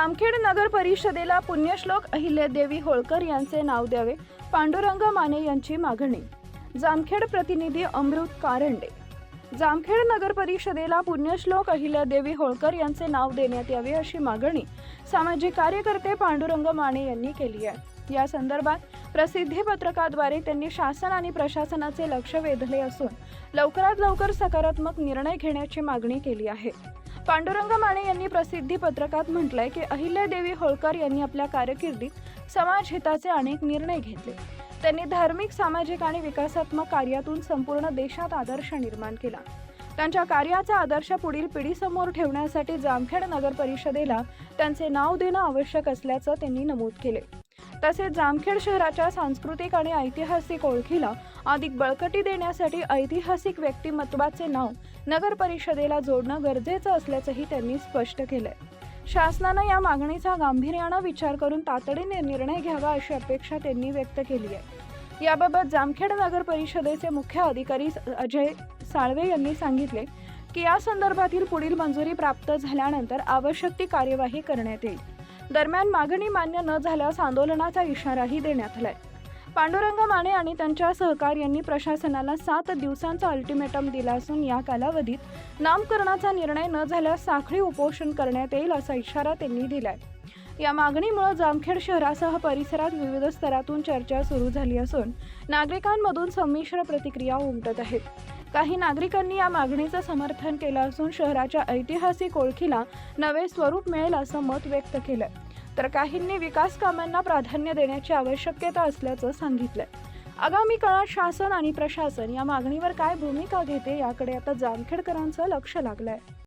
जामखेड नगर परिषदेला पुण्यश्लोक अहिल्यादेवी होळकर यांचे नाव द्यावे, पांडुरंग माने यांची मागणी. जामखेड प्रतिनिधी अमृत कारंडे. जामखेड नगर परिषदेला पुण्यश्लोक अहिल्यादेवी होळकर यांचे नाव देण्यात यावे अशी मागणी सामाजिक कार्यकर्ते पांडुरंग माने यांनी केली आहे. या संदर्भात प्रसिद्धी पत्रकाद्वारे त्यांनी शासन आणि प्रशासनाचे लक्ष वेधले असून लवकरात लवकर सकारात्मक निर्णय घेण्याची मागणी केली आहे. पांडुरंग माने यांनी प्रसिद्धी पत्रकात म्हटलंय की अहिल्यादेवी होळकर यांनी आपल्या कारकिर्दीत समाज हिताचे अनेक निर्णय घेतले. त्यांनी धार्मिक, सामाजिक आणि विकासात्मक कार्यातून संपूर्ण देशात आदर्श निर्माण केला. त्यांच्या कार्याचा आदर्श पुढील पिढीसमोर ठेवण्यासाठी जामखेड नगर परिषदेला त्यांचे नाव देणं आवश्यक असल्याचं त्यांनी नमूद केले. तसेच जामखेड शहराच्या सांस्कृतिक आणि ऐतिहासिक ओळखीला अधिक बळकटी देण्यासाठी ऐतिहासिक व्यक्तिमत्वाचे नाव नगर परिषदेला जोडणं गरजेचं असल्याचंही त्यांनी स्पष्ट केलंय. शासनानं या मागणीचा गांभीर्यानं विचार करून तातडीने निर्णय घ्यावा अशी अपेक्षा त्यांनी व्यक्त केली आहे. याबाबत जामखेड नगर परिषदेचे मुख्य अधिकारी अजय साळवे यांनी सांगितले की या संदर्भातील पुढील मंजुरी प्राप्त झाल्यानंतर आवश्यक ती कार्यवाही करण्यात येईल. दरम्यान मागणी मान्य न झाल्यास आंदोलनाचा इशाराही देण्यात आलाय. पांडुरंग माने आणि त्यांच्या सहकार्यांनी प्रशासनाला 7 दिवसांचा अल्टिमेटम दिला असून या कालावधीत नामकरणाचा निर्णय न झाल्यास साखळी उपोषण करण्यात येईल असा इशारा त्यांनी दिलाय. या मागणीमुळे जामखेड शहरासह परिसरात विविध स्तरातून चर्चा सुरू झाली असून नागरिकांमधून संमिश्र प्रतिक्रिया उमटत आहेत. काही नागरिकांनी या मागणीचं समर्थन केलं असून शहराच्या ऐतिहासिक ओळखीला नवे स्वरूप मिळेल असं मत व्यक्त केलंय, तर काहींनी विकास कामांना प्राधान्य देण्याची आवश्यकता असल्याचं सांगितलंय. आगामी काळात शासन आणि प्रशासन या मागणीवर काय भूमिका घेते याकडे आता जामखेडकरांचं लक्ष लागलंय.